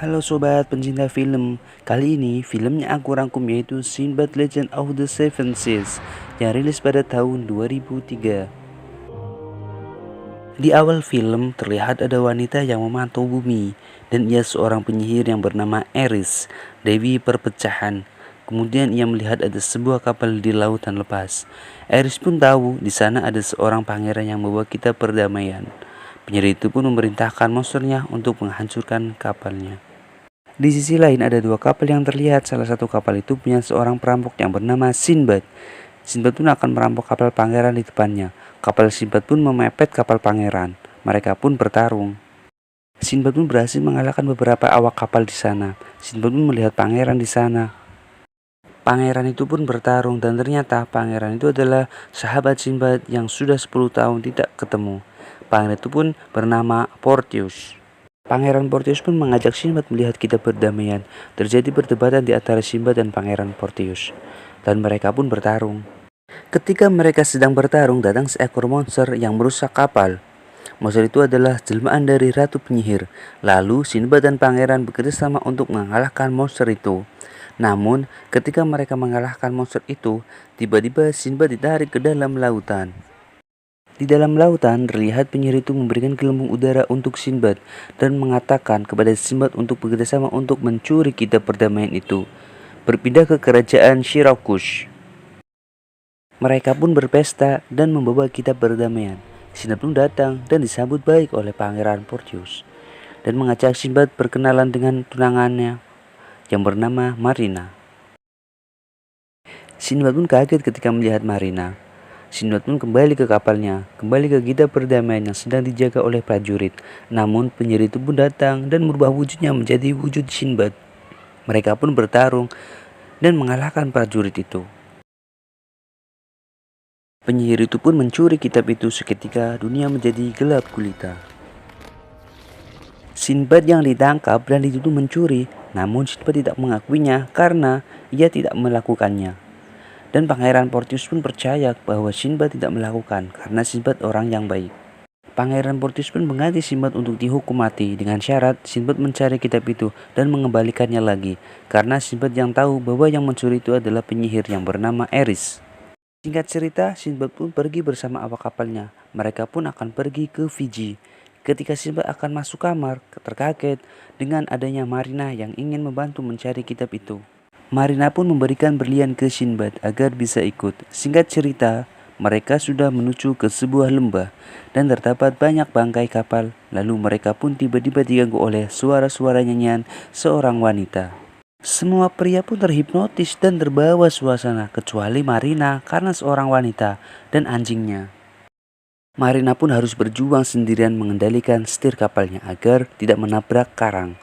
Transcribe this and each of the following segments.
Halo sobat pencinta film, kali ini filmnya aku rangkum yaitu Sinbad Legend of the Seven Seas yang rilis pada tahun 2003. Di awal film terlihat ada wanita yang memantau bumi dan ia seorang penyihir yang bernama Eris, Dewi Perpecahan. Kemudian ia melihat ada sebuah kapal di lautan lepas. Eris pun tahu di sana ada seorang pangeran yang membawa kita perdamaian. Penyihir itu pun memerintahkan monsternya untuk menghancurkan kapalnya. Di sisi lain ada dua kapal yang terlihat. Salah satu kapal itu punya seorang perampok yang bernama Sinbad. Sinbad pun akan merampok kapal pangeran di depannya. Kapal Sinbad pun memepet kapal pangeran. Mereka pun bertarung. Sinbad pun berhasil mengalahkan beberapa awak kapal di sana. Sinbad pun melihat pangeran di sana. Pangeran itu pun bertarung dan ternyata pangeran itu adalah sahabat Sinbad yang sudah 10 tahun tidak ketemu. Pangeran itu pun bernama Portius. Pangeran Portius pun mengajak Sinbad melihat kitab perdamaian. Terjadi perdebatan di antara Sinbad dan Pangeran Portius, dan mereka pun bertarung. Ketika mereka sedang bertarung, datang seekor monster yang merusak kapal. Monster itu adalah jelmaan dari Ratu Penyihir. Lalu Sinbad dan Pangeran bekerjasama untuk mengalahkan monster itu. Namun, ketika mereka mengalahkan monster itu, tiba-tiba Sinbad ditarik ke dalam lautan. Di dalam lautan, terlihat penyihir itu memberikan gelembung udara untuk Sinbad dan mengatakan kepada Sinbad untuk bekerjasama untuk mencuri kitab perdamaian itu. Berpindah ke kerajaan Syirakus. Mereka pun berpesta dan membawa kitab perdamaian. Sinbad pun datang dan disambut baik oleh Pangeran Portius dan mengajak Sinbad berkenalan dengan tunangannya yang bernama Marina. Sinbad pun kaget ketika melihat Marina. Sinbad pun kembali ke kapalnya, kembali ke kitab perdamaian yang sedang dijaga oleh prajurit. Namun penyihir itu pun datang dan merubah wujudnya menjadi wujud Sinbad. Mereka pun bertarung dan mengalahkan prajurit itu. Penyihir itu pun mencuri kitab itu. Seketika dunia menjadi gelap gulita. Sinbad yang ditangkap dan dituduh mencuri, namun Sinbad tidak mengakuinya karena ia tidak melakukannya. Dan Pangeran Portius pun percaya bahwa Sinbad tidak melakukan karena Sinbad orang yang baik. Pangeran Portius pun mengganti Sinbad untuk dihukum mati dengan syarat Sinbad mencari kitab itu dan mengembalikannya lagi, karena Sinbad yang tahu bahwa yang mencuri itu adalah penyihir yang bernama Eris. Singkat cerita, Sinbad pun pergi bersama awak kapalnya. Mereka pun akan pergi ke Fiji. Ketika Sinbad akan masuk kamar, terkaget dengan adanya Marina yang ingin membantu mencari kitab itu. Marina pun memberikan berlian ke Sinbad agar bisa ikut. Singkat cerita, mereka sudah menuju ke sebuah lembah dan terdapat banyak bangkai kapal. Lalu mereka pun tiba-tiba diganggu oleh suara-suara nyanyian seorang wanita. Semua pria pun terhipnotis dan terbawa suasana kecuali Marina karena seorang wanita dan anjingnya. Marina pun harus berjuang sendirian mengendalikan setir kapalnya agar tidak menabrak karang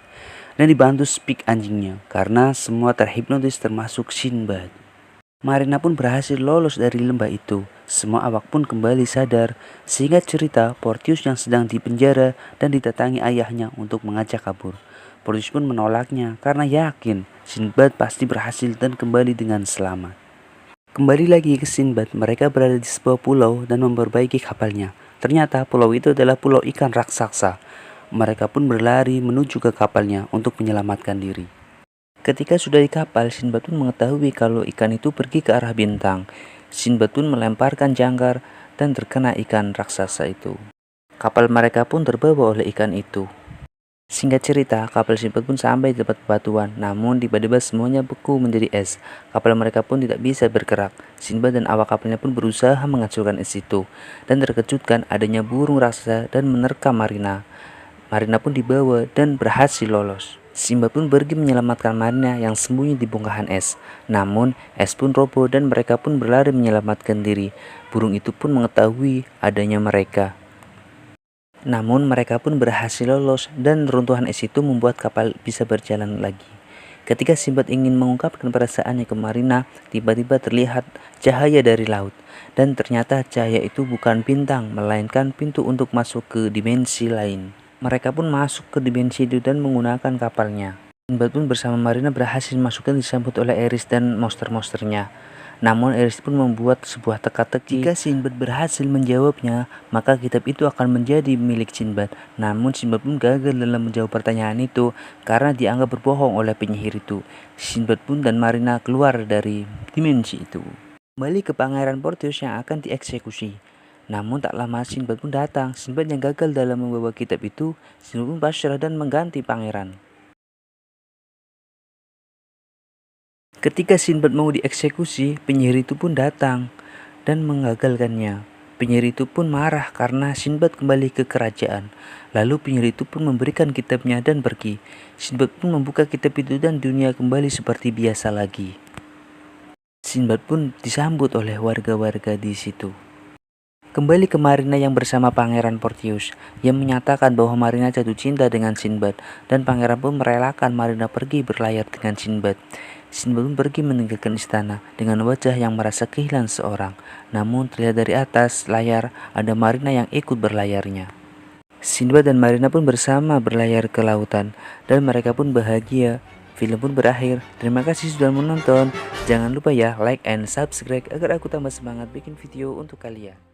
dan dibantu Spik anjingnya karena semua terhipnotis termasuk Sinbad. Marina pun berhasil lolos dari lembah itu. Semua awak pun kembali sadar. Singkat cerita, Portius yang sedang dipenjara dan didatangi ayahnya untuk mengajak kabur. Portius pun menolaknya karena yakin Sinbad pasti berhasil dan kembali dengan selamat. Kembali lagi ke Sinbad, mereka berada di sebuah pulau dan memperbaiki kapalnya. Ternyata pulau itu adalah pulau ikan raksasa. Mereka pun berlari menuju ke kapalnya untuk menyelamatkan diri. Ketika sudah di kapal, Sinbad pun mengetahui kalau ikan itu pergi ke arah bintang. Sinbad pun melemparkan jangkar dan terkena ikan raksasa itu. Kapal mereka pun terbawa oleh ikan itu. Singkat cerita, kapal Sinbad pun sampai di tempat bebatuan, namun tiba-tiba semuanya beku menjadi es. Kapal mereka pun tidak bisa bergerak. Sinbad dan awak kapalnya pun berusaha menghancurkan es itu, dan terkejutkan adanya burung raksasa dan menerkam Marina. Marina pun dibawa dan berhasil lolos. Sinbad pun pergi menyelamatkan Marina yang sembunyi di bongkahan es. Namun, es pun roboh dan mereka pun berlari menyelamatkan diri. Burung itu pun mengetahui adanya mereka. Namun mereka pun berhasil lolos dan runtuhan es itu membuat kapal bisa berjalan lagi. Ketika Sinbad ingin mengungkapkan perasaannya ke Marina, tiba-tiba terlihat cahaya dari laut. Dan ternyata cahaya itu bukan bintang, melainkan pintu untuk masuk ke dimensi lain. Mereka pun masuk ke dimensi itu dan menggunakan kapalnya. Sinbad pun bersama Marina berhasil masuk dan disambut oleh Eris dan monster-monsternya. Namun Iris pun membuat sebuah teka-teki. Jika Sinbad berhasil menjawabnya, maka kitab itu akan menjadi milik Sinbad. Namun Sinbad pun gagal dalam menjawab pertanyaan itu karena dianggap berbohong oleh penyihir itu. Sinbad pun dan Marina keluar dari dimensi itu. Kembali ke Pangeran Portius yang akan dieksekusi. Namun tak lama Sinbad pun datang. Sinbad yang gagal dalam membawa kitab itu, Sinbad pun pasrah dan mengganti pangeran. Ketika Sinbad mau dieksekusi, penyihir itu pun datang dan mengagalkannya. Penyihir itu pun marah karena Sinbad kembali ke kerajaan. Lalu penyihir itu pun memberikan kitabnya dan pergi. Sinbad pun membuka kitab itu dan dunia kembali seperti biasa lagi. Sinbad pun disambut oleh warga-warga di situ. Kembali ke Marina yang bersama Pangeran Portius, yang menyatakan bahwa Marina jatuh cinta dengan Sinbad, dan pangeran pun merelakan Marina pergi berlayar dengan Sinbad. Sinbad pun pergi meninggalkan istana dengan wajah yang merasa kehilangan seorang. Namun terlihat dari atas layar ada Marina yang ikut berlayarnya. Sinbad dan Marina pun bersama berlayar ke lautan, dan mereka pun bahagia. Film pun berakhir. Terima kasih sudah menonton. Jangan lupa ya like and subscribe agar aku tambah semangat bikin video untuk kalian.